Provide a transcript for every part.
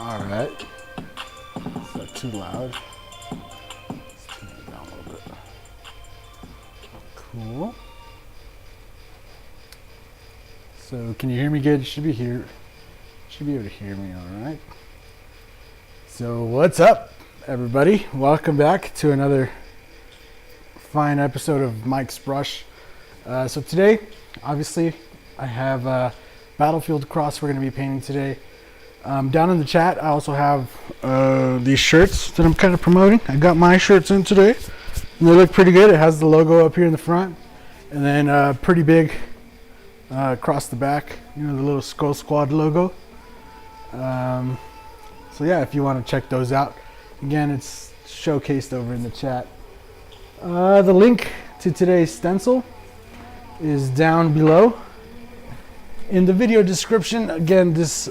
All right. Is that too loud? Let's turn it down a little bit. Cool. So can you hear me good? Should be here. Should be able to hear me all right. So what's up, everybody? Welcome back to another fine episode of Mike's Brush. So today, obviously, I have Battlefield Cross we're going to be painting today. Down in the chat, I also have these shirts that I'm kind of promoting. I got my shirts in today, and they look pretty good. It has the logo up here in the front, and then pretty big across the back, you know, the little Skull Squad logo. So yeah, if you want to check those out, again, it's showcased over in the chat. The link to today's stencil is down below in the video description. Again, this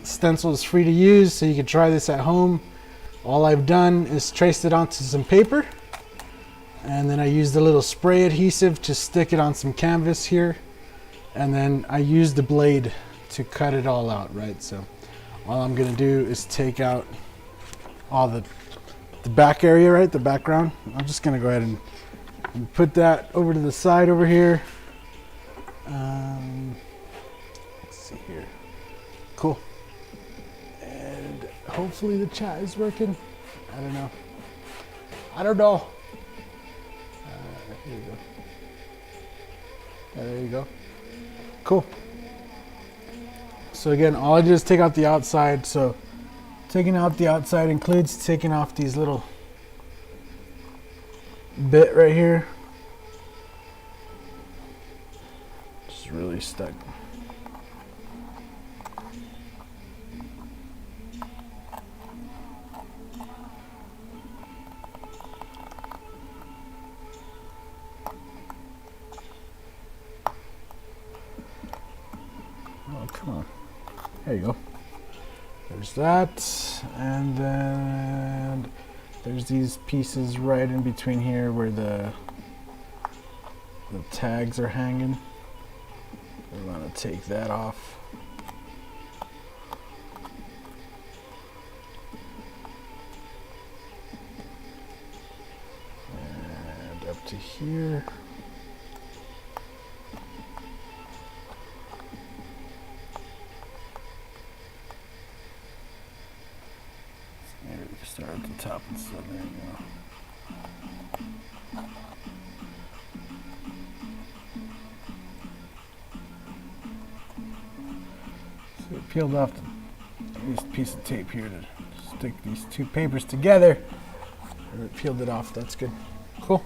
stencil is free to use, so you can try this at home. All I've done is traced it onto some paper, and then I used a little spray adhesive to stick it on some canvas here, and then I used the blade to cut it all out, right? So all I'm gonna do is take out all the back area, right, the background. I'm just gonna go ahead and put that over to the side over here. Let's see here. Cool. And hopefully the chat is working. I don't know. Here you go. Yeah, there you go. Cool. So again, all I did is take out the outside. So taking out the outside includes taking off these little bit right here. Just really stuck. Oh, come on. There you go. There's that, and then there's these pieces right in between here where the tags are hanging. We want to take that off. And up to here. Maybe we can start at the top instead. There you go. So we peeled off this piece of tape here to stick these two papers together. We peeled it off. That's good. Cool.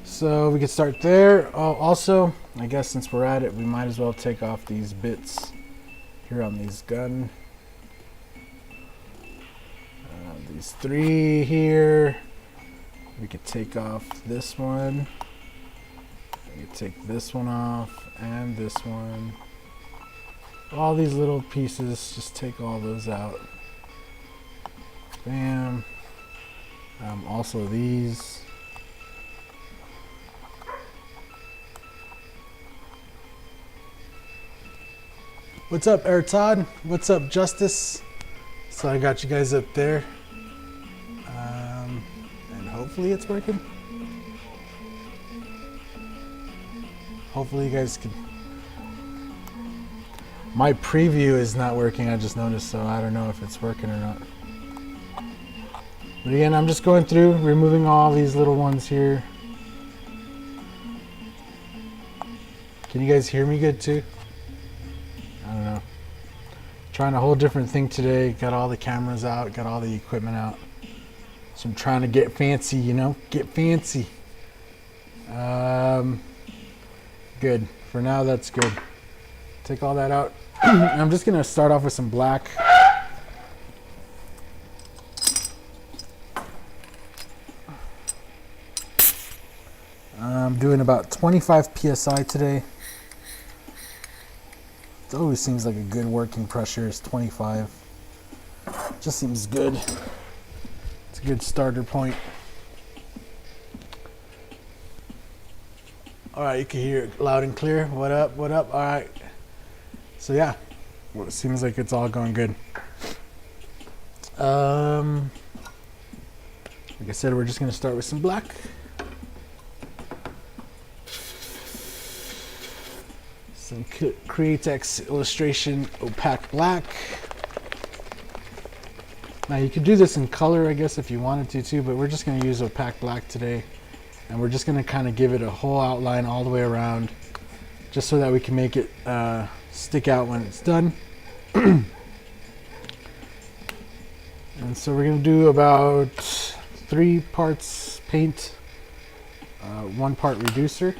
So we can start there. Oh, also, I guess since we're at it, we might as well take off these bits here on these gun. These three here. We could take off this one. We could take this one off and this one. All these little pieces, just take all those out. Bam. Also these. What's up, Air Todd? What's up, Justice? So I got you guys up there. And hopefully it's working. Hopefully you guys can. My preview is not working, I just noticed, so I don't know if it's working or not. But again, I'm just going through, removing all these little ones here. Can you guys hear me good too? I don't know. Trying a whole different thing today. Got all the cameras out, got all the equipment out. So I'm trying to get fancy, you know, get fancy. Good. For now, that's good. Take all that out. I'm just gonna start off with some black. I'm doing about 25 PSI today. It always seems like a good working pressure is 25. Just seems good. It's a good starter point. All right, you can hear it loud and clear. What up, what up? All right. So yeah, well, it seems like it's all going good. Like I said, we're just gonna start with some black. Some Createx Illustration Opaque Black. Now you could do this in color, I guess, if you wanted to too, but we're just gonna use Opaque Black today. And we're just gonna kind of give it a whole outline all the way around, just so that we can make it stick out when it's done. And so we're gonna do about 3 parts paint, 1 part reducer.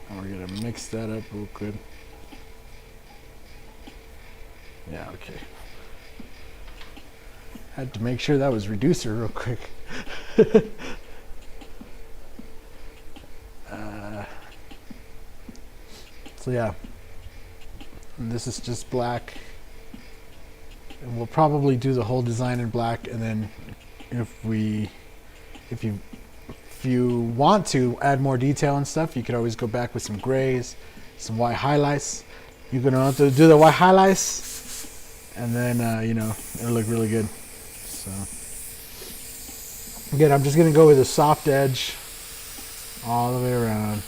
And we're gonna mix that up real good. Yeah, okay. Had to make sure that was reducer real quick. So yeah, and this is just black. And we'll probably do the whole design in black, and then if you want to add more detail and stuff, you could always go back with some grays, some white highlights. You're gonna have to do the white highlights, and then you know, it'll look really good. So again, I'm just gonna go with a soft edge all the way around.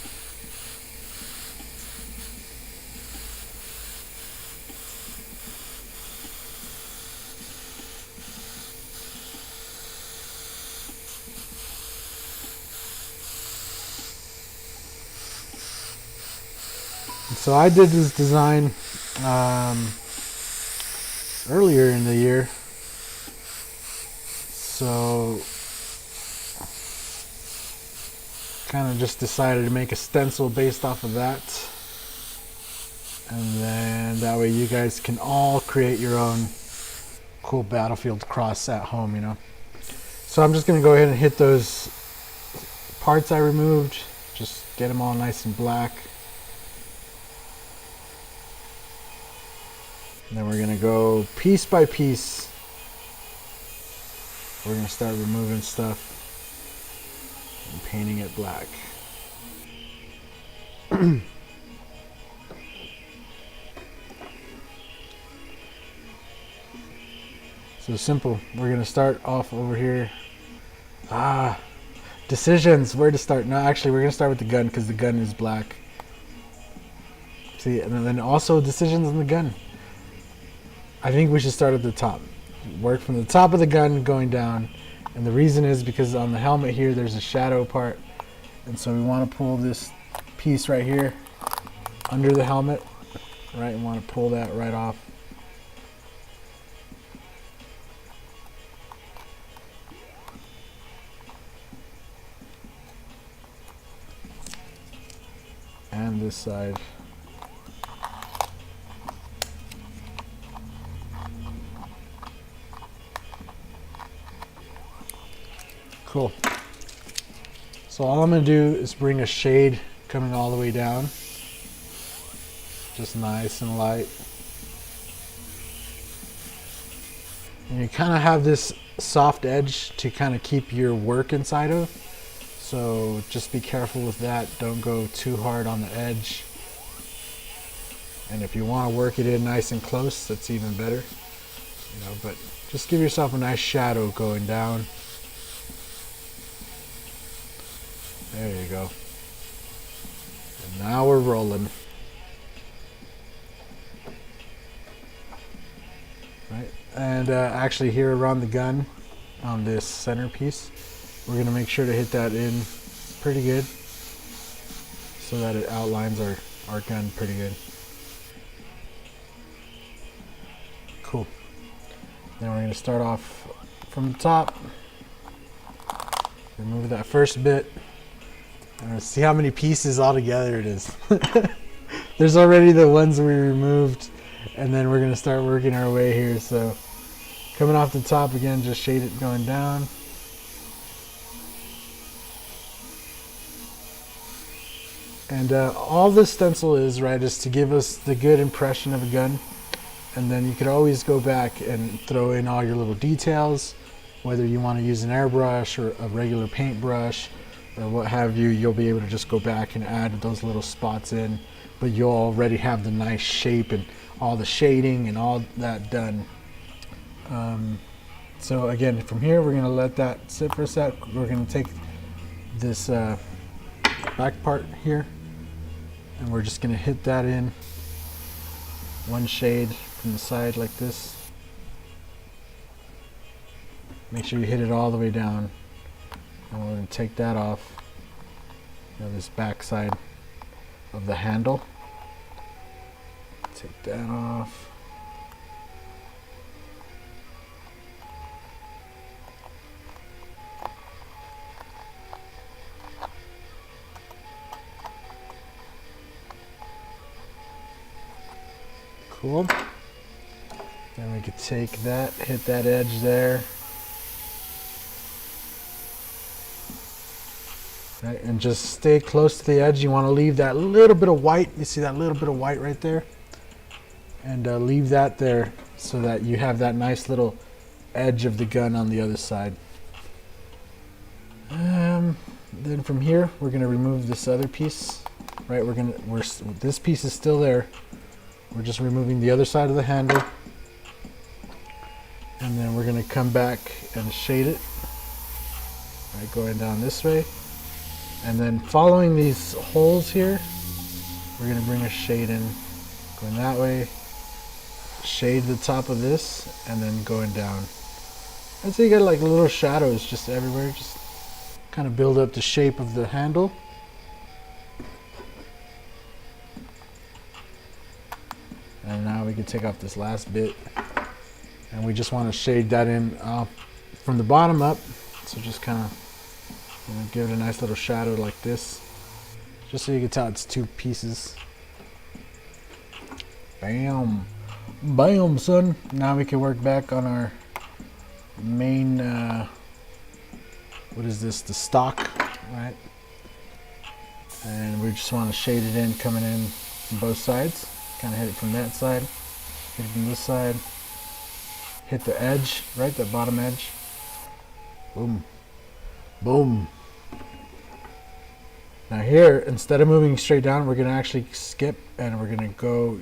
So I did this design earlier in the year. So kind of just decided to make a stencil based off of that. And then that way you guys can all create your own cool Battlefield cross at home, you know. So I'm just going to go ahead and hit those parts I removed. Just get them all nice and black. And then we're going to go piece by piece. We're going to start removing stuff and painting it black. So simple. We're going to start off over here. Decisions, where to start. No, actually, we're going to start with the gun because the gun is black. See, and then also decisions on the gun. I think we should start at the top. Work from the top of the gun going down. And the reason is because on the helmet here, there's a shadow part. And so we want to pull this piece right here under the helmet. Right, and want to pull that right off. And this side. Cool. So all I'm going to do is bring a shade coming all the way down. Just nice and light. And you kind of have this soft edge to kind of keep your work inside of. So just be careful with that. Don't go too hard on the edge. And if you want to work it in nice and close, that's even better. You know, but just give yourself a nice shadow going down. There you go. And now we're rolling. Right, and actually here around the gun, on this centerpiece, we're going to make sure to hit that in pretty good so that it outlines our gun pretty good. Cool. Then we're going to start off from the top. Remove that first bit. See how many pieces altogether it is. There's already the ones we removed, and then we're going to start working our way here. So coming off the top again, just shade it going down. And all this stencil is, right, is to give us the good impression of a gun. And then you could always go back and throw in all your little details, whether you want to use an airbrush or a regular paintbrush or what have you. You'll be able to just go back and add those little spots in, but you'll already have the nice shape and all the shading and all that done. So again, from here, we're gonna let that sit for a sec. We're gonna take this back part here, and we're just gonna hit that in one shade from the side like this. Make sure you hit it all the way down. And we're gonna take that off. This back side of the handle. Take that off. Cool. Then we could take that, hit that edge there. Right, and just stay close to the edge. You want to leave that little bit of white. You see that little bit of white right there? And leave that there so that you have that nice little edge of the gun on the other side. Then from here, we're going to remove this other piece. Right, this piece is still there. We're just removing the other side of the handle. And then we're going to come back and shade it. Right, going down this way. And then following these holes here, we're going to bring a shade in. Going that way. Shade the top of this. And then going down. And so you got like little shadows just everywhere. Just kind of build up the shape of the handle. And now we can take off this last bit, and we just want to shade that in from the bottom up. So just kind of give it a nice little shadow like this, just so you can tell it's two pieces. Bam, bam, son. Now we can work back on our main. What is this? The stock, right? And we just want to shade it in, coming in from both sides. Kind of hit it from that side, hit it from this side, hit the edge, right, the bottom edge. Boom, boom. Now here, instead of moving straight down, we're going to actually skip, and we're going to go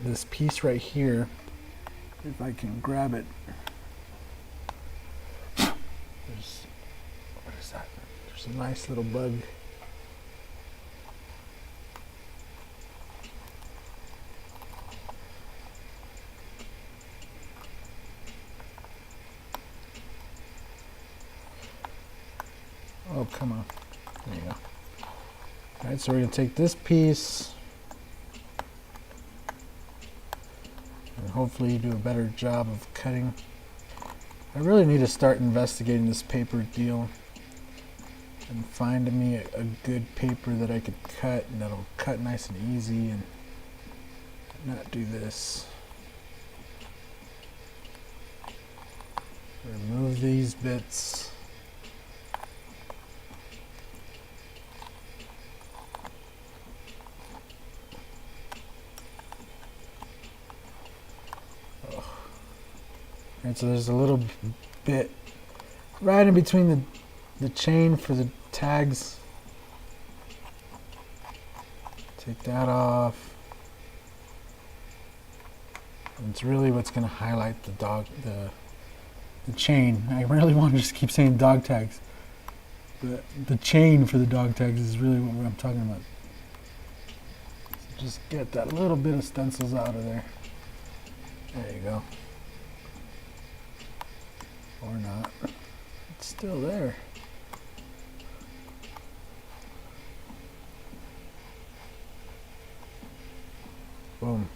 this piece right here. If I can grab it. What is that? There's a nice little bug. Oh, come on. There you go. All right, so we're going to take this piece and hopefully do a better job of cutting. I really need to start investigating this paper deal and find me a good paper that I could cut and that'll cut nice and easy and not do this. Remove these bits. Right, so there's a little bit right in between the chain for the tags. Take that off. And it's really what's going to highlight the chain. I really want to just keep saying dog tags. But the chain for the dog tags is really what I'm talking about. So just get that little bit of stencils out of there. There you go. Or not. It's still there. Boom.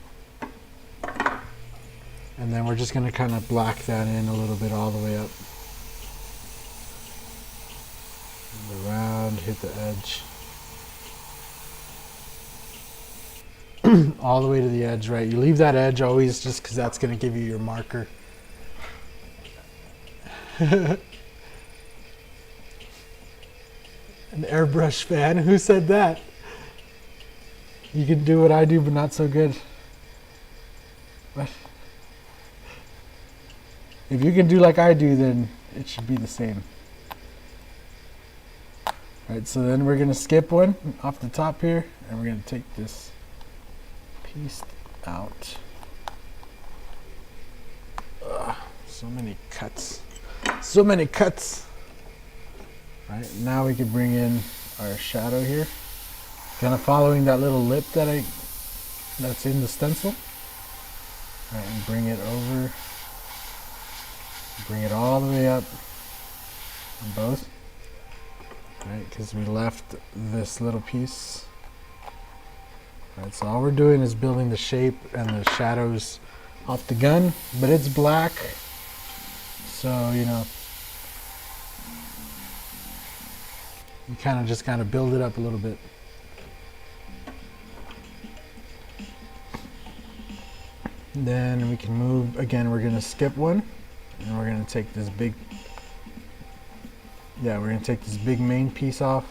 And then we're just going to kind of black that in a little bit all the way up. And around, hit the edge. All the way to the edge, right? You leave that edge always just because that's going to give you your marker. An airbrush fan? Who said that? You can do what I do, but not so good. What? If you can do like I do, then it should be the same. Alright, so then we're going to skip one off the top here, and we're going to take this piece out. So many cuts. So many cuts. Right, now we can bring in our shadow here. Kind of following that little lip that's in the stencil. Right, and bring it over. Bring it all the way up on both. Right, because we left this little piece. Right, so all we're doing is building the shape and the shadows off the gun, but it's black, so you know, you just kind of build it up a little bit. Then we can move again. We're going to skip one, and we're going to take this big, we're going to take this big main piece off.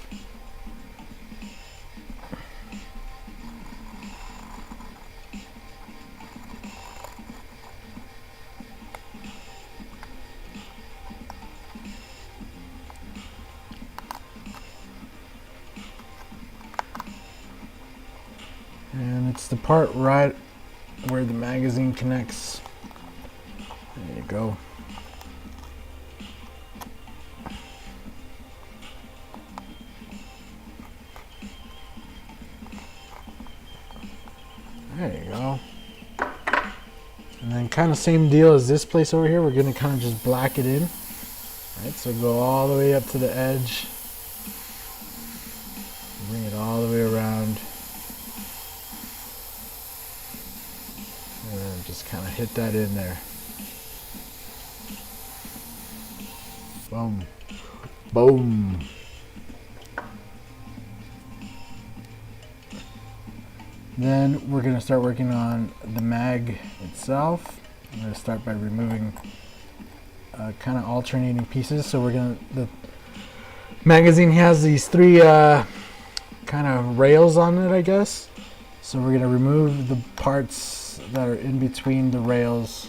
And it's the part right where the magazine connects. There you go. There you go. And then kind of same deal as this place over here. We're going to kind of just black it in. Right, so go all the way up to the edge. Bring it all the way around. And then just kind of hit that in there. Boom. Boom. Then we're going to start working on the mag itself. I'm going to start by removing kind of alternating pieces. So the magazine has these three kind of rails on it, I guess. So we're going to remove the parts that are in between the rails.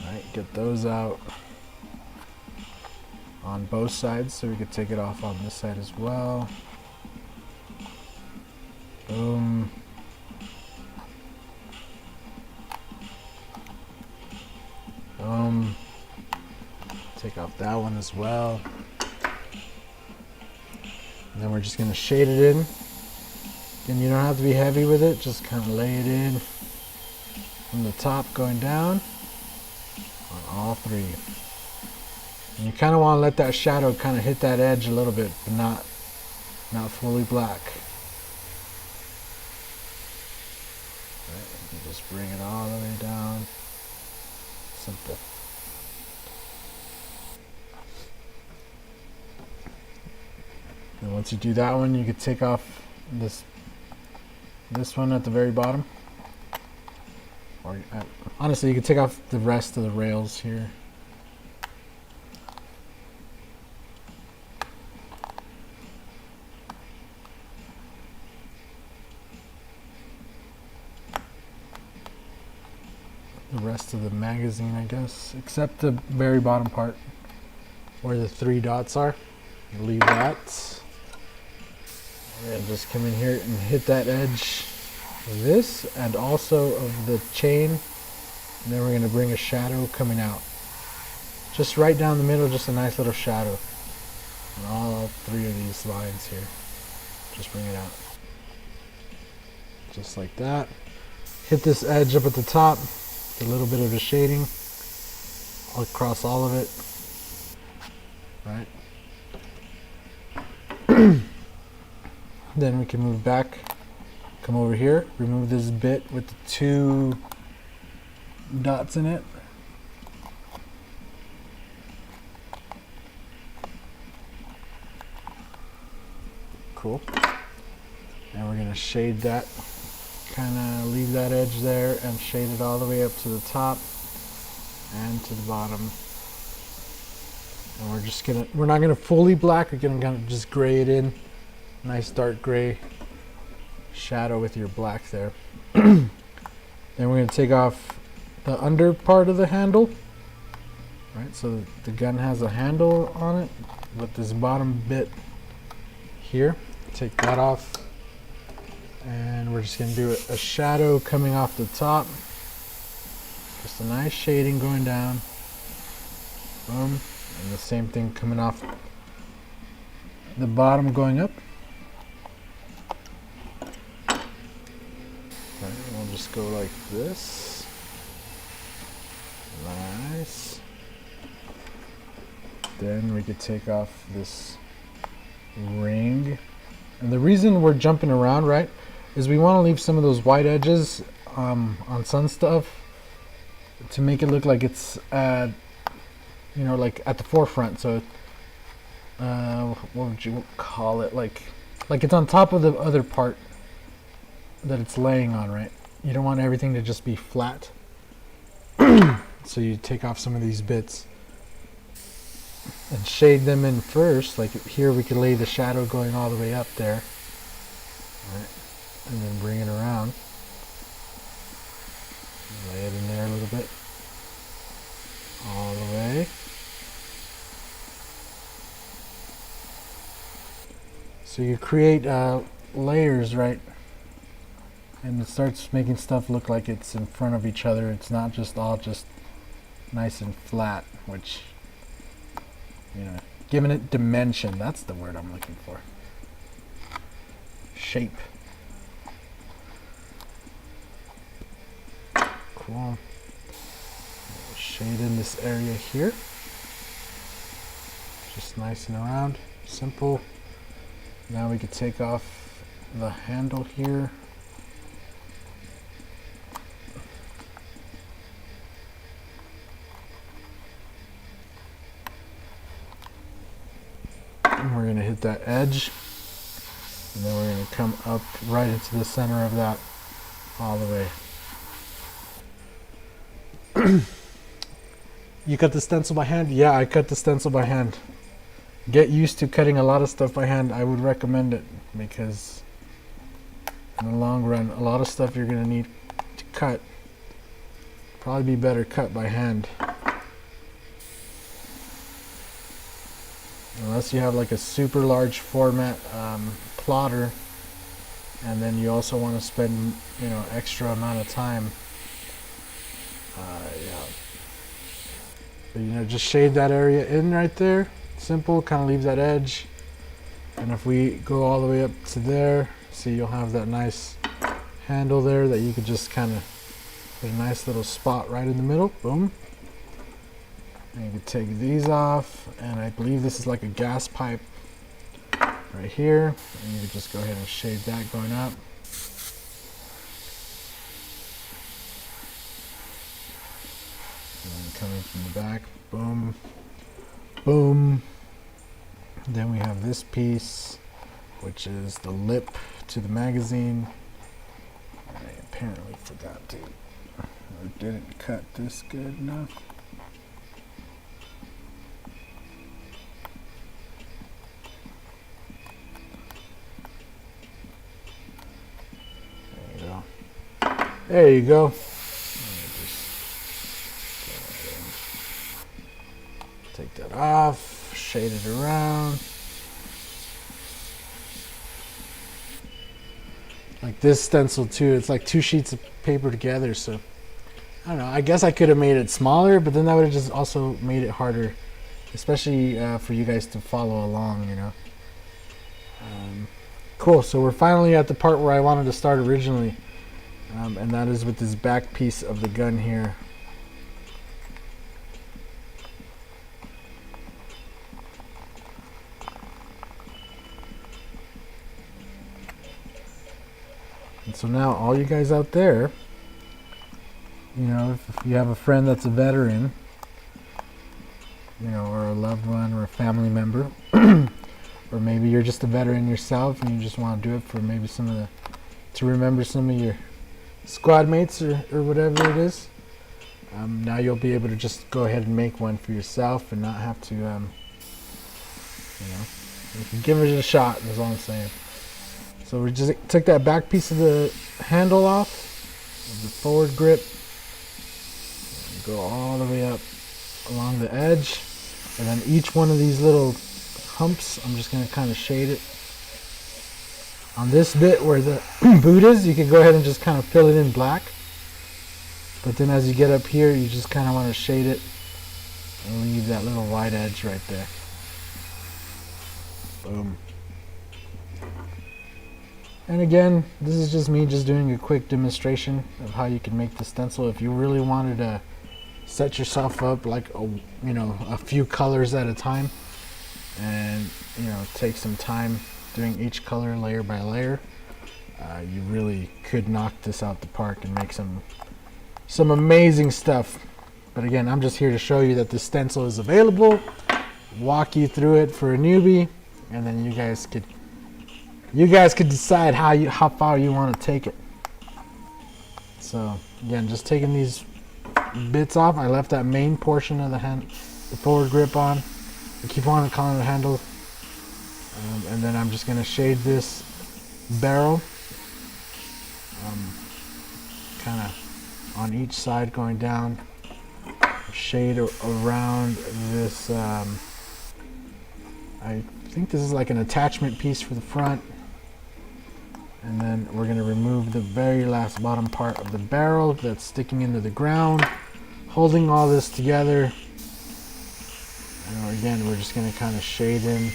Alright, get those out on both sides, so we could take it off on this side as well. Boom. Boom. Take off that one as well. And then we're just going to shade it in. And you don't have to be heavy with it, just kind of lay it in from the top going down on all three. And you kind of want to let that shadow kind of hit that edge a little bit, but not fully black. Right, you can just bring it all the way down. Simple. And once you do that one, you can take off this one at the very bottom. Or honestly, you can take off the rest of the rails here. The rest of the magazine, I guess, except the very bottom part where the three dots are. Leave that. And just come in here and hit that edge of this and also of the chain. And then we're going to bring a shadow coming out. Just right down the middle, just a nice little shadow. And all three of these lines here. Just bring it out. Just like that. Hit this edge up at the top. A little bit of a shading across all of it. Right. Then we can move back, come over here, remove this bit with the two dots in it. Cool. And we're going to shade that, kind of leave that edge there and shade it all the way up to the top and to the bottom. And we're not gonna fully black, we're gonna just gray it in. Nice dark gray shadow with your black there. Then we're gonna take off the under part of the handle. Right, so the gun has a handle on it with this bottom bit here. Take that off. And we're just going to do a shadow coming off the top. Just a nice shading going down. Boom. And the same thing coming off the bottom going up. And we'll just go like this. Nice. Then we could take off this ring. And the reason we're jumping around, right, is we want to leave some of those white edges on some stuff to make it look like it's you know, like at the forefront. So what would you call it, like it's on top of the other part that it's laying on, right? You don't want everything to just be flat. So you take off some of these bits and shade them in first. Like here we could lay the shadow going all the way up there, right? And then bring it around, lay it in there a little bit, all the way. So you create layers, right? And it starts making stuff look like it's in front of each other. It's not just all just nice and flat, which, you know, giving it dimension. That's the word I'm looking for. Shape. Cool. Shade in this area here. Just nice and around. Simple. Now we could take off the handle here. And we're going to hit that edge. And then we're going to come up right into the center of that all the way. You cut the stencil by hand? Yeah, I cut the stencil by hand. Get used to cutting a lot of stuff by hand. I would recommend it because in the long run, a lot of stuff you're going to need to cut probably be better cut by hand. Unless you have like a super large format plotter, and then you also want to spend, you know, extra amount of time. Yeah. But, you know, just shade that area in right there. Simple, kind of leaves that edge. And if we go all the way up to there, see, you'll have that nice handle there that you could just kind of put a nice little spot right in the middle. Boom. And you can take these off, and I believe this is like a gas pipe right here. And you can just go ahead and shade that going up. And then coming from the back, boom, boom. Then we have this piece, which is the lip to the magazine. I apparently forgot to, or didn't cut this good enough. There you go. Take that off, shade it around. Like this stencil too, it's like 2 sheets of paper together, so I don't know, I guess I could have made it smaller, but then that would have just also made it harder, especially for you guys to follow along, you know. Cool, so we're finally at the part where I wanted to start originally. And that is with this back piece of the gun here. And so now all you guys out there, you know, if you have a friend that's a veteran, you know, or a loved one or a family member, or maybe you're just a veteran yourself and you just want to do it for maybe some of the, to remember some of your squad mates or whatever it is. Now you'll be able to just go ahead and make one for yourself and not have to, you know, you can give it a shot, is all I'm saying. So we just took that back piece of the handle off, the forward grip, go all the way up along the edge, and then each one of these little humps, I'm just going to kind of shade it On this bit where the boot is, you can go ahead and just kind of fill it in black. But then as you get up here, you just kind of want to shade it and leave that little white edge right there. Boom. And again, this is just me just doing a quick demonstration of how you can make the stencil. If you really wanted to set yourself up like a few colors at a time, and take some time doing each color layer by layer, you really could knock this out the park and make some amazing stuff. But again, I'm just here to show you that the stencil is available, walk you through it for a newbie, and then you guys could decide how far you want to take it. So again, just taking these bits off. I left that main portion of the forward grip on. I keep on calling it handle, and then I'm just going to shade this barrel, kind of on each side going down. Shade around this. I think this is like an attachment piece for the front. And then we're going to remove the very last bottom part of the barrel that's sticking into the ground, holding all this together. And again, we're just going to kind of shade in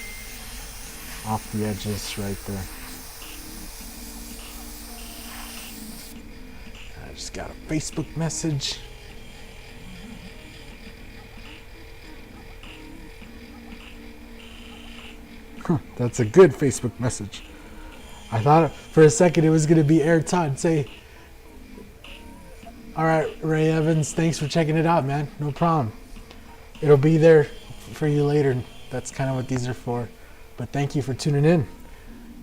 off the edges right there. I just got a Facebook message. That's a good Facebook message. I thought for a second it was going to be Air Todd say, "All right, Ray Evans, thanks for checking it out, man. No problem. It'll be there for you later." That's kind of what these are for. But thank you for tuning in.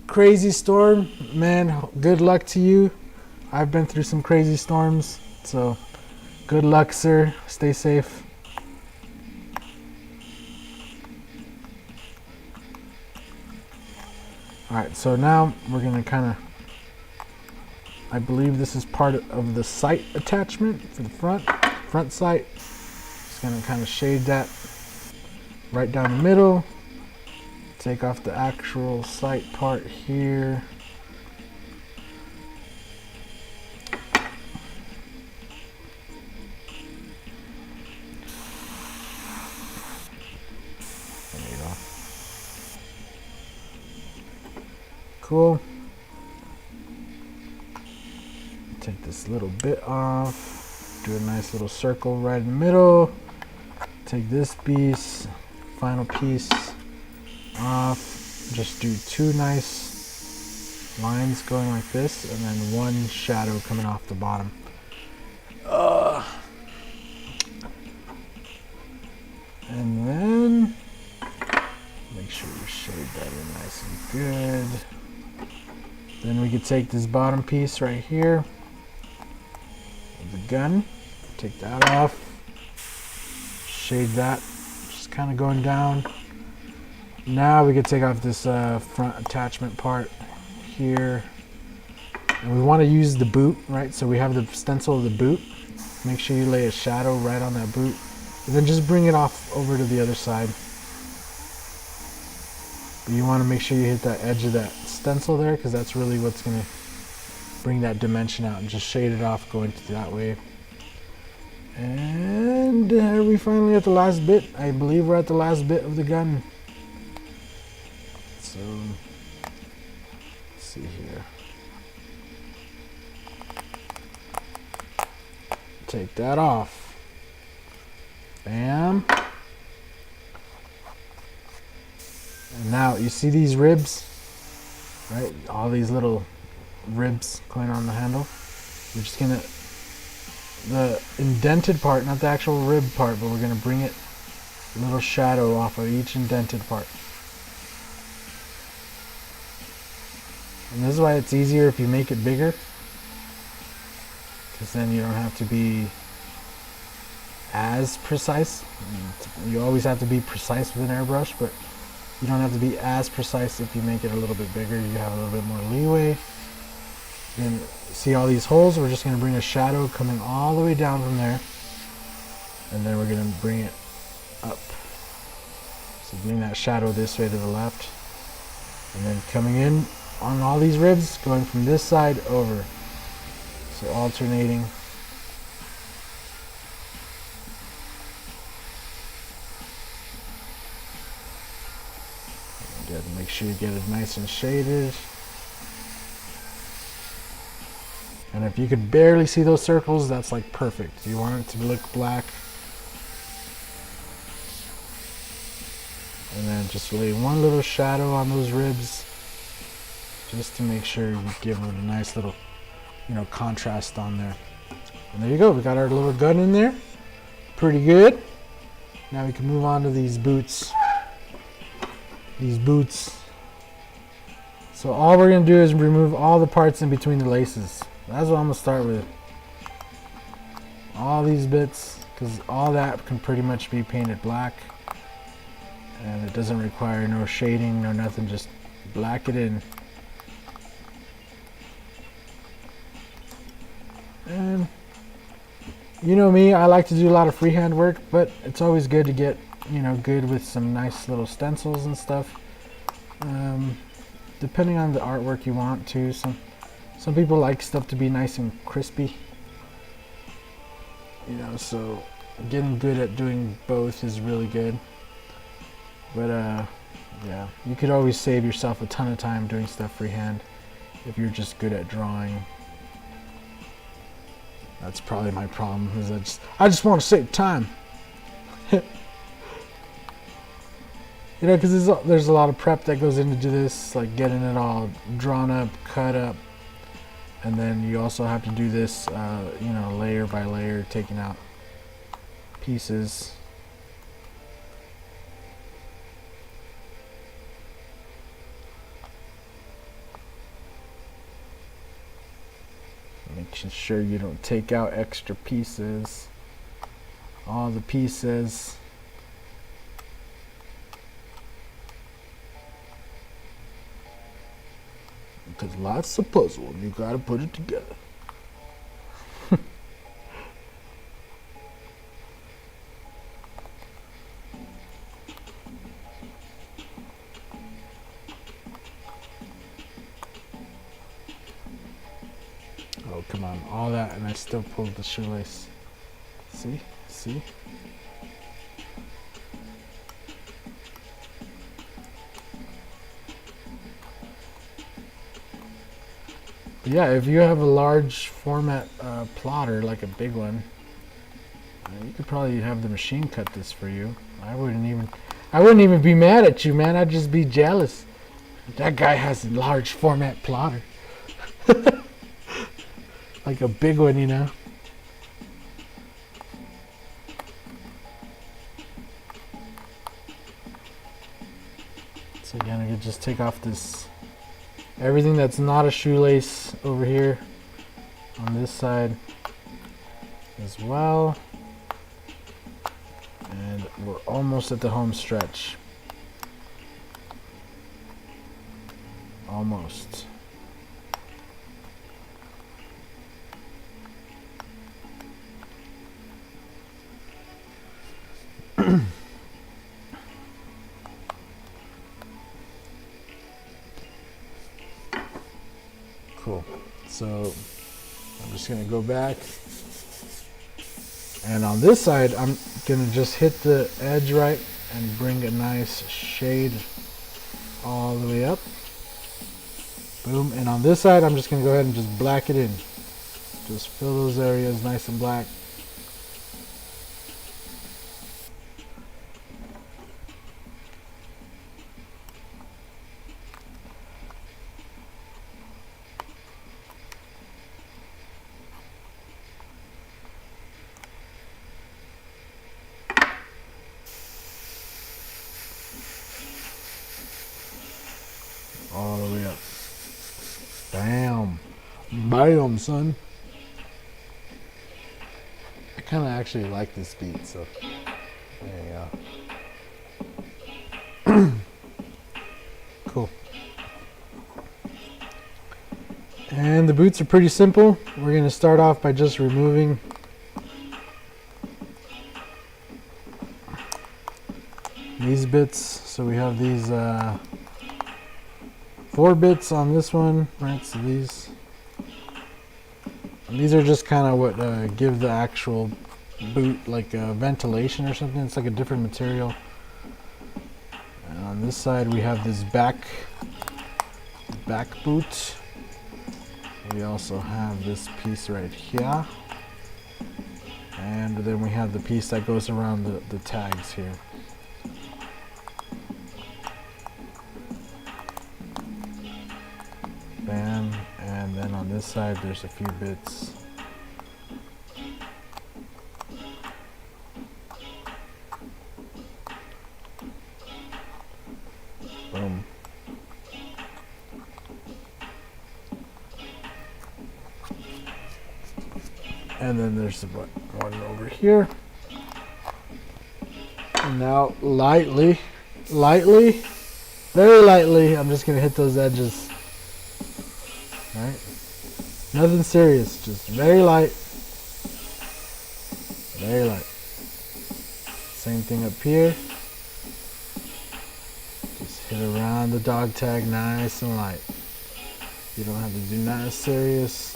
Crazy storm, man. Good luck to you. I've been through some crazy storms, so good luck, sir. Stay safe. Alright, so now we're going to kind of, I believe this is part of the sight attachment for the front sight. Just going to kind of shade that right down the middle. Take off the actual sight part here. Cool. Take this little bit off, do a nice little circle right in the middle. Take this piece, final piece off. Just do two nice lines going like this, and then one shadow coming off the bottom. And then make sure you shade that in nice and good. Then we could take this bottom piece right here, the gun, take that off, shade that, just kind of going down. Now we could take off this front attachment part here, and we want to use the boot, right? So we have the stencil of the boot. Make sure you lay a shadow right on that boot, and then just bring it off over to the other side. But you want to make sure you hit that edge of that stencil there, because that's really what's going to bring that dimension out, and just shade it off going to that way. And are we finally at the last bit? I believe we're at the last bit of the gun. So let's see here. Take that off. Bam. And now you see these ribs, right? All these little ribs going on the handle. We're just gonna, the indented part, not the actual rib part, but we're gonna bring it a little shadow off of each indented part. And this is why it's easier if you make it bigger, because then you don't have to be as precise. You always have to be precise with an airbrush, but you don't have to be as precise if you make it a little bit bigger. You have a little bit more leeway. And see all these holes? We're just going to bring a shadow coming all the way down from there, and then we're going to bring it up. So bring that shadow this way to the left, and then coming in on all these ribs, going from this side over. So alternating. Good. Make sure you get it nice and shaded. And if you could barely see those circles, that's like perfect. You want it to look black. And then just lay one little shadow on those ribs, just to make sure you give it a nice little, contrast on there. And there you go. We got our little gun in there. Pretty good. Now we can move on to these boots. So all we're going to do is remove all the parts in between the laces. That's what I'm going to start with. All these bits, because all that can pretty much be painted black. And it doesn't require no shading, no nothing, just black it in. And you know me, I like to do a lot of freehand work, but it's always good to get, good with some nice little stencils and stuff. Depending on the artwork you want to. Some people like stuff to be nice and crispy. So getting good at doing both is really good. But yeah, you could always save yourself a ton of time doing stuff freehand if you're just good at drawing. That's probably my problem, is I just want to save time. Because there's a lot of prep that goes into this, like getting it all drawn up, cut up, and then you also have to do this, layer by layer, taking out pieces. Making sure you don't take out extra pieces. All the pieces. Because life's a puzzle and you gotta put it together. Oh, come on. All that, and I still pulled the shoelace. See? See? But yeah, if you have a large format plotter, like a big one, you could probably have the machine cut this for you. I wouldn't even be mad at you, man. I'd just be jealous. That guy has a large format plotter. Like a big one, So again, I could just take off everything that's not a shoelace over here on this side as well. And we're almost at the home stretch. Almost. Cool. So I'm just going to go back, and on this side I'm going to just hit the edge right and bring a nice shade all the way up. Boom. And on this side I'm just going to go ahead and just black it in. Just fill those areas nice and black. All the way up. Bam. Bam, son. I kind of actually like this beat, so there you go. Cool. And the boots are pretty simple. We're going to start off by just removing these bits. So we have these 4 bits on this one, right? So these are just kind of what give the actual boot like ventilation or something. It's like a different material. And on this side we have this back boot. We also have this piece right here, and then we have the piece that goes around the tags here. Bam. And then on this side there's a few bits. Boom. And then there's the one over here. And now lightly, very lightly, I'm just gonna hit those edges. All right, nothing serious, just very light, very light. Same thing up here. Just hit around the dog tag nice and light. You don't have to do that as serious.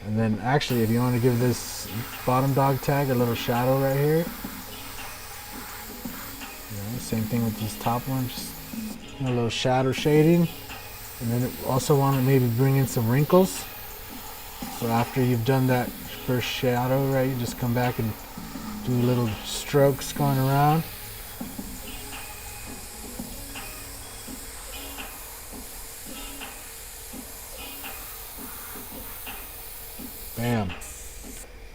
And then actually, if you want to give this bottom dog tag a little shadow right here, same thing with this top one, just a little shadow shading. And then also want to maybe bring in some wrinkles. So after you've done that first shadow, right, you just come back and do little strokes going around. Bam.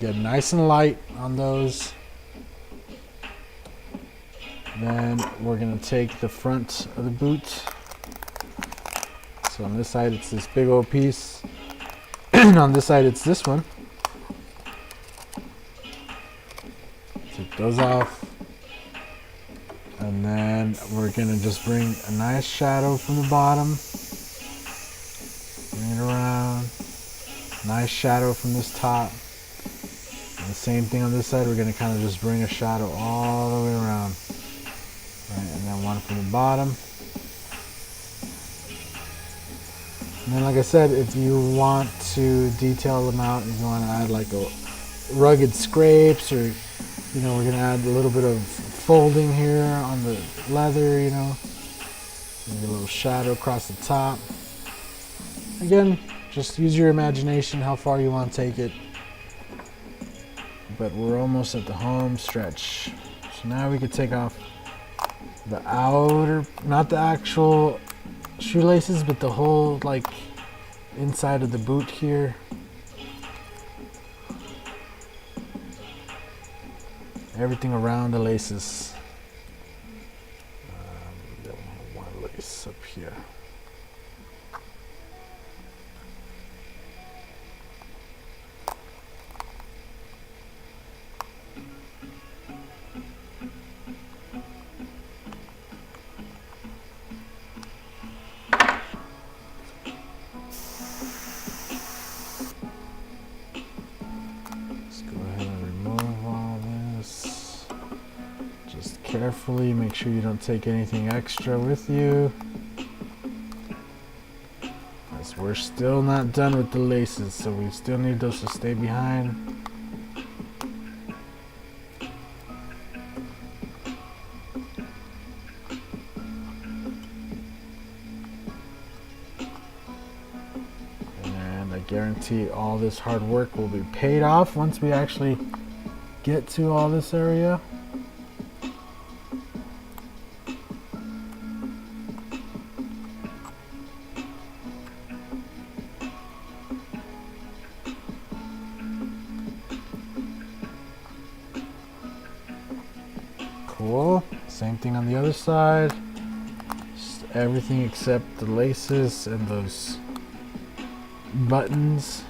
Get nice and light on those. Then we're going to take the front of the boot. So on this side it's this big old piece, and on this side it's this one. Take those off, and then we're going to just bring a nice shadow from the bottom. Bring it around. Nice shadow from this top. And the same thing on this side, we're going to kind of just bring a shadow all the way around. Right, and then one from the bottom. And then like I said, if you want to detail them out, if you want to add like a rugged scrapes, or we're going to add a little bit of folding here on the leather, maybe a little shadow across the top. Again, just use your imagination how far you want to take it. But we're almost at the home stretch. So now we could take off the outer, not the actual shoelaces, but the whole like inside of the boot here. Everything around the laces. Then we have one lace up here. Carefully, make sure you don't take anything extra with you, as we're still not done with the laces, so we still need those to stay behind. And I guarantee all this hard work will be paid off once we actually get to all this area. Cool. Same thing on the other side. Just everything except the laces and those buttons.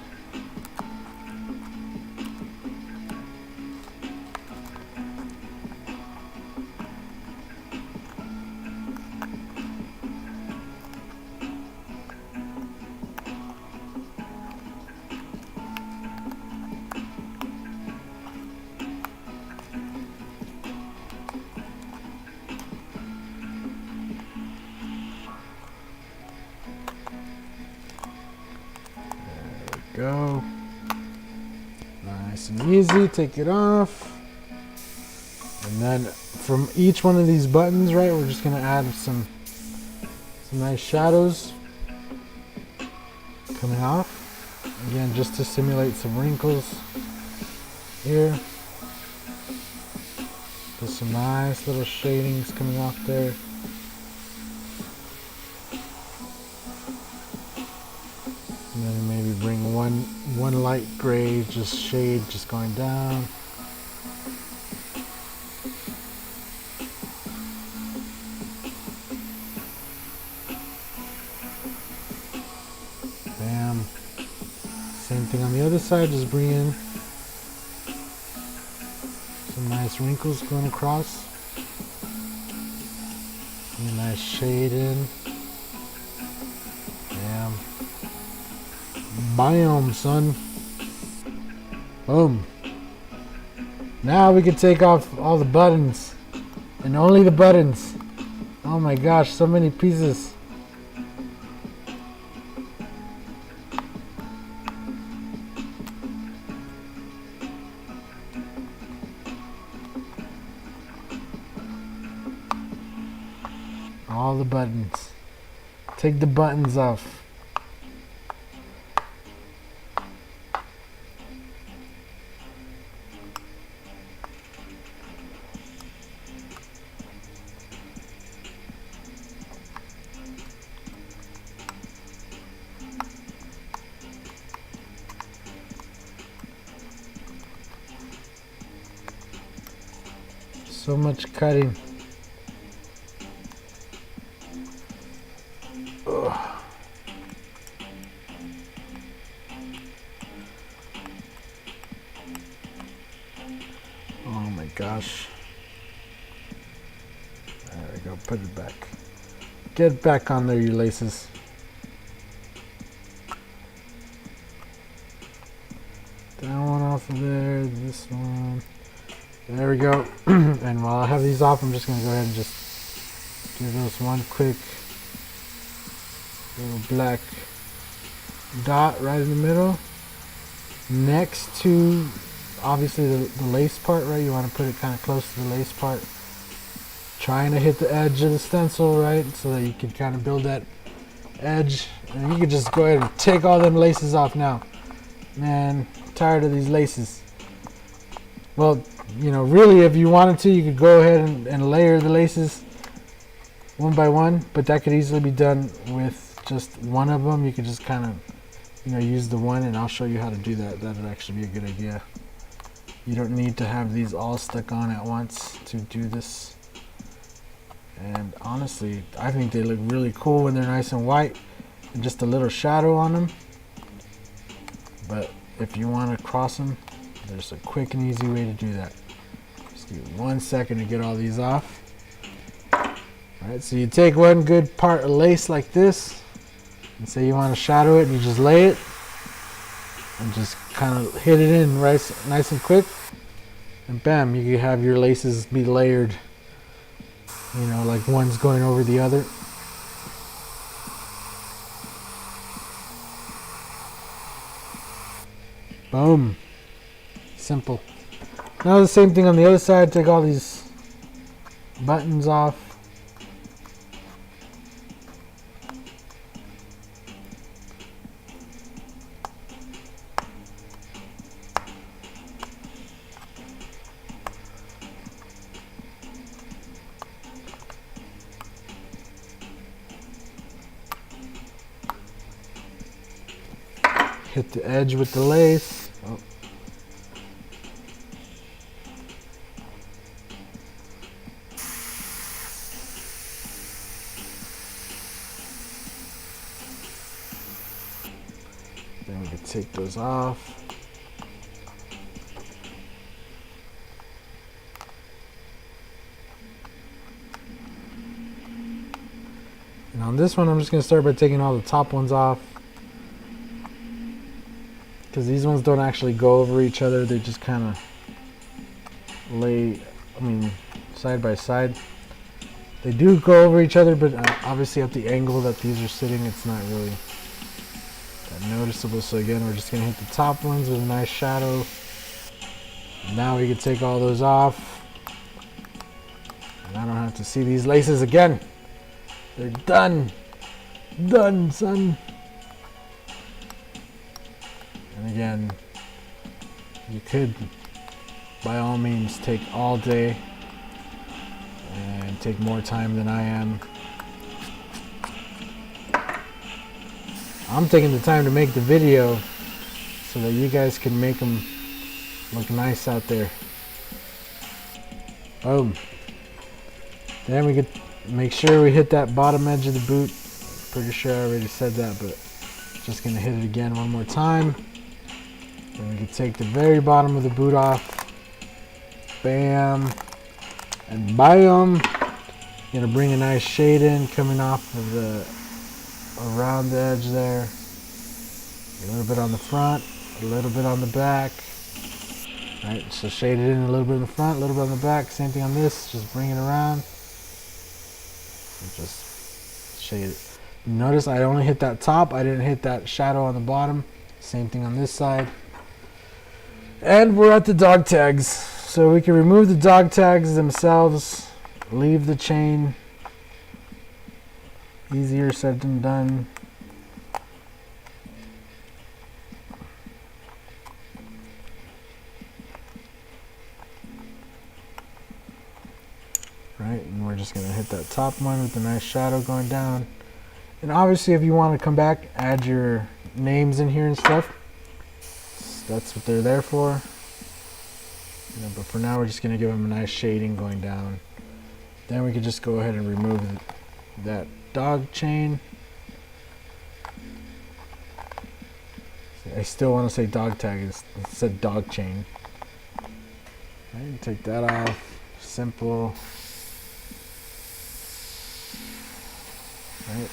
go. Nice and easy. Take it off. And then from each one of these buttons, right, we're just gonna add some nice shadows coming off. Again, just to simulate some wrinkles here. There's some nice little shadings coming off there. And then maybe bring one light gray, just shade, just going down. Bam. Same thing on the other side, just bring in some nice wrinkles going across. And a nice shade in. Bam. Bam, son. Boom. Now we can take off all the buttons. And only the buttons. Oh my gosh, so many pieces. All the buttons. Take the buttons off. So much cutting. Ugh. Oh my gosh. There we go, put it back. Get back on there, you laces. That one off of there, this one. There we go. And while I have these off, I'm just going to go ahead and just give this one quick little black dot right in the middle. Next to, obviously, the lace part, right? You want to put it kind of close to the lace part. Trying to hit the edge of the stencil, right? So that you can kind of build that edge. And you can just go ahead and take all them laces off now. Man, I'm tired of these laces. Well, you know, really, if you wanted to, you could go ahead and layer the laces one by one, but that could easily be done with just one of them. You could just kind of, you know, use the one, and I'll show you how to do that. That would actually be a good idea. You don't need to have these all stuck on at once to do this. And honestly, I think they look really cool when they're nice and white and just a little shadow on them. But if you want to cross them, there's a quick and easy way to do that. Just give it 1 second to get all these off. Alright, so you take one good part of lace like this, and say you want to shadow it, and you just lay it, and just kind of hit it in right, nice and quick, and bam, you can have your laces be layered, you know, like one's going over the other. Boom. Simple. Now the same thing on the other side. Take all these buttons off. Hit the edge with the lace. Oh. Then we can take those off. And on this one, I'm just going to start by taking all the top ones off, because these ones don't actually go over each other. They just kind of lay, side by side. They do go over each other, but obviously at the angle that these are sitting, it's not really noticeable. So again, we're just gonna hit the top ones with a nice shadow. Now we can take all those off. And I don't have to see these laces again. They're done. Done, son. And again, you could, by all means, take all day and take more time than I am. I'm taking the time to make the video so that you guys can make them look nice out there. Boom. Then we could make sure we hit that bottom edge of the boot. Pretty sure I already said that, but just gonna hit it again one more time. Then we can take the very bottom of the boot off. Bam. And bam. Gonna bring a nice shade in coming off of the around the edge there. A little bit on the front, a little bit on the back. Right, so shade it in a little bit in the front, a little bit on the back. Same thing on this, just bring it around. And just shade it. Notice I only hit that top, I didn't hit that shadow on the bottom. Same thing on this side. And we're at the dog tags. So we can remove the dog tags themselves, leave the chain. Easier said than done. Right, and we're just gonna hit that top one with a nice shadow going down. And obviously if you want to come back, add your names in here and stuff. That's what they're there for. But for now we're just gonna give them a nice shading going down. Then we can just go ahead and remove that dog chain. I still want to say dog tag, it said dog chain. Right, take that off. Simple. Right.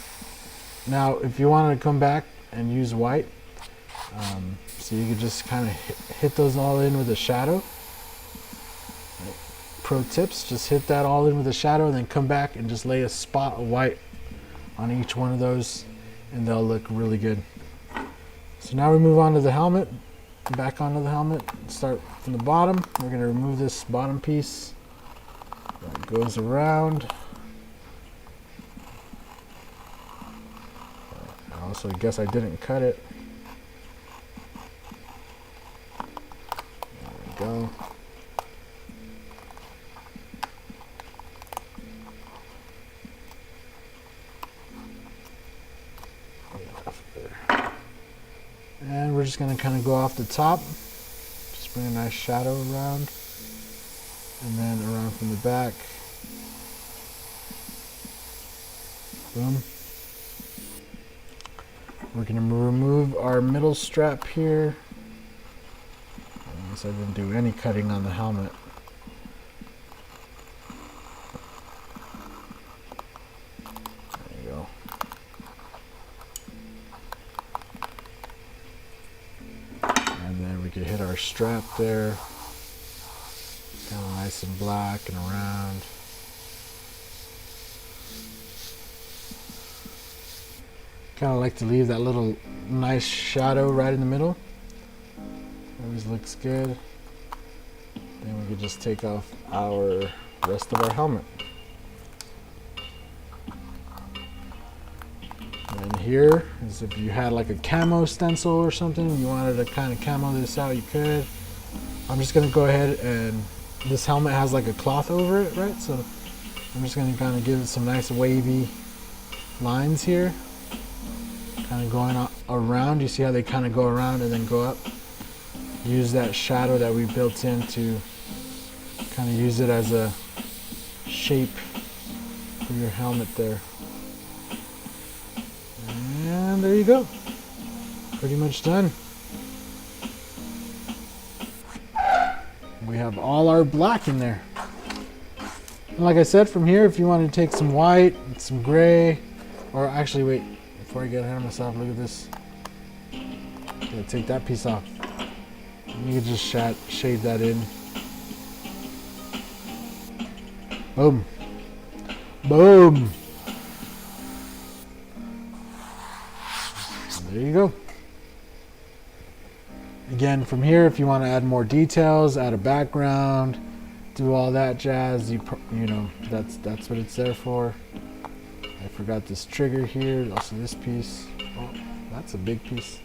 Now, if you want to come back and use white, so you could just kind of hit those all in with a shadow. Right. Pro tips, just hit that all in with a shadow and then come back and just lay a spot of white on each one of those and they'll look really good. So now we move on to the helmet, back onto the helmet, start from the bottom. We're going to remove this bottom piece that goes around. Also, I guess I didn't cut it. There we go. And we're just going to kind of go off the top. Just bring a nice shadow around. And then around from the back. Boom. We're going to remove our middle strap here. I guess I didn't do any cutting on the helmet. There you go. And then we could hit our strap there. Kind of nice and black and around. Kind of like to leave that little nice shadow right in the middle. Always looks good. Then we could just take off our rest of our helmet. And here is if you had like a camo stencil or something, you wanted to kind of camo this out, you could. I'm just going to go ahead and this helmet has like a cloth over it, right? So I'm just going to kind of give it some nice wavy lines here. Kind of going around, you see how they kind of go around and then go up. Use that shadow that we built in to kind of use it as a shape for your helmet there. And there you go. Pretty much done. We have all our black in there. And like I said, from here, if you want to take some white and some gray, or actually wait, before I get ahead of myself, look at this. I'm gonna take that piece off. And you can just shade that in. Boom. Boom. There you go. Again, from here, if you want to add more details, add a background, do all that jazz, you know, that's what it's there for. I forgot this trigger here, also this piece. Oh, that's a big piece.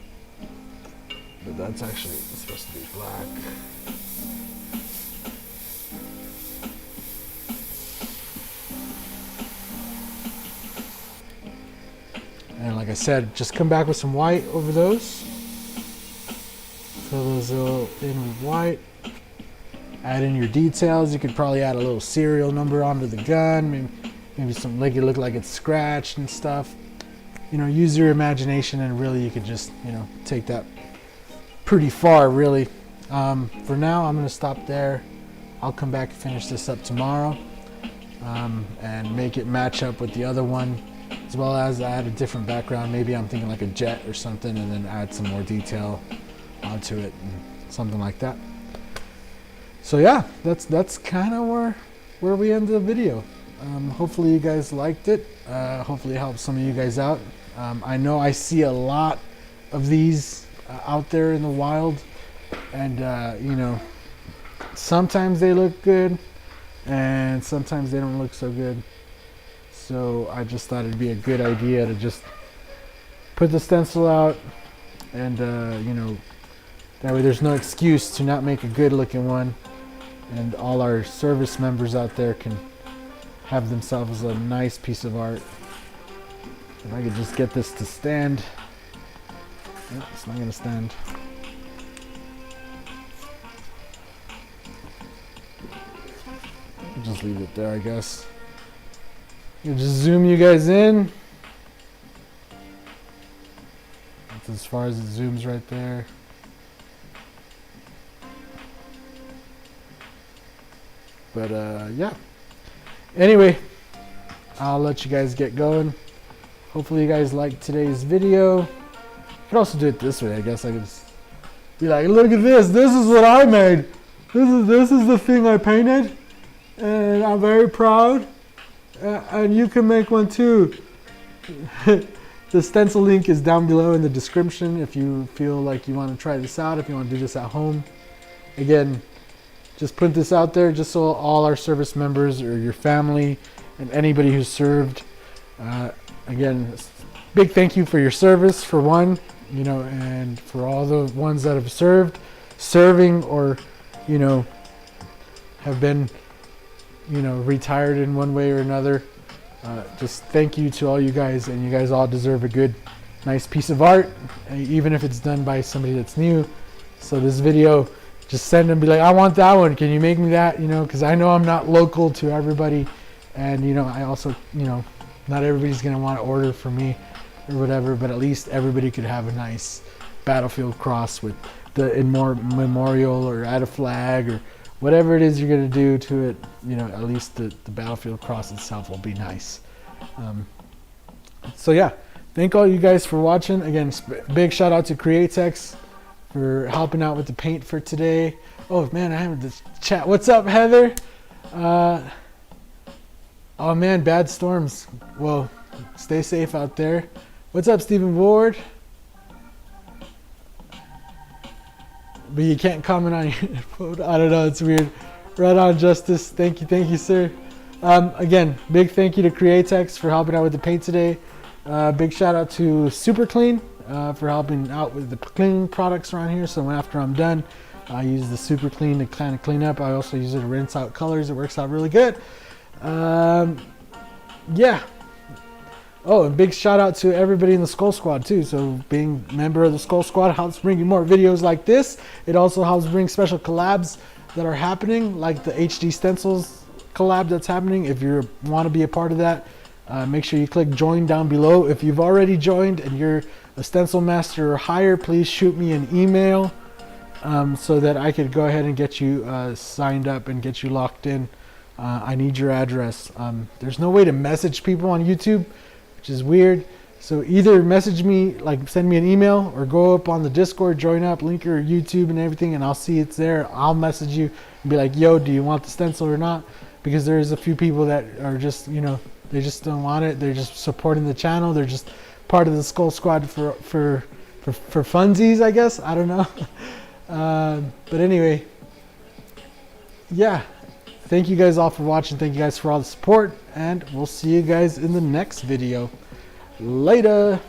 But that's actually supposed to be black. And like I said, just come back with some white over those. Fill those all in with white. Add in your details. You could probably add a little serial number onto the gun. Maybe some, make it look like it's scratched and stuff. You know, use your imagination, and really you could just, you know, take that pretty far, really. For now, I'm going to stop there. I'll come back and finish this up tomorrow, and make it match up with the other one, as well as add a different background. Maybe I'm thinking like a jet or something, and then add some more detail onto it, and something like that. So yeah, that's kind of where we end the video. Hopefully you guys liked it. Hopefully it helped some of you guys out. I know I see a lot of these out there in the wild, and you know, sometimes they look good and sometimes they don't look so good. So I just thought it'd be a good idea to just put the stencil out, and you know, that way there's no excuse to not make a good looking one, and all our service members out there can have themselves a nice piece of art. If I could just get this to stand. Nope, it's not going to stand. I'll just leave it there, I guess. I'll just zoom you guys in. That's as far as it zooms right there. But yeah. Anyway, I'll let you guys get going. Hopefully you guys liked today's video. You could also do it this way, I guess. I could just be like, look at this. This is what I made. This is the thing I painted, and I'm very proud. And you can make one too. The stencil link is down below in the description if you feel like you want to try this out, if you want to do this at home. Again, just put this out there just so all our service members or your family and anybody who's served. Again, big thank you for your service, for one, you know, and for all the ones that have serving, or, you know, have been, you know, retired in one way or another. Just thank you to all you guys, and you guys all deserve a good, nice piece of art, even if it's done by somebody that's new. So this video, just send them, be like, I want that one. Can you make me that? You know, because I know I'm not local to everybody. And, you know, I also, you know, not everybody's going to want to order from me or whatever, but at least everybody could have a nice battlefield cross with the memorial, or add a flag, or whatever it is you're going to do to it. You know, at least the battlefield cross itself will be nice. So yeah, thank all you guys for watching. Again, big shout out to Createx for helping out with the paint for today. Oh man, I haven't this chat. What's up, Heather? Oh man, bad storms. Well, stay safe out there. What's up, Stephen Ward? But you can't comment on your photo. I don't know, it's weird. Right on, Justice. Thank you, sir. Again, big thank you to Createx for helping out with the paint today. Big shout out to Super Clean for helping out with the cleaning products around here. So after I'm done, I use the Super Clean to kind of clean up. I also use it to rinse out colors. It works out really good. Yeah. Oh, and big shout out to everybody in the Skull Squad too. So being a member of the Skull Squad helps bring you more videos like this. It also helps bring special collabs that are happening, like the HD Stencils collab that's happening. If you want to be a part of that, make sure you click join down below. If you've already joined and you're a stencil master or higher, please shoot me an email so that I could go ahead and get you signed up and get you locked in. I need your address. There's no way to message people on YouTube, which is weird. So either message me, like send me an email, or go up on the Discord, join up, link your YouTube and everything, and I'll see it's there. I'll message you and be like, yo, do you want the stencil or not? Because there's a few people that are just, you know, they just don't want it. They're just supporting the channel. They're just part of the Skull Squad for funsies, I guess. I don't know. But anyway, yeah. Thank you guys all for watching. Thank you guys for all the support. And we'll see you guys in the next video. Later.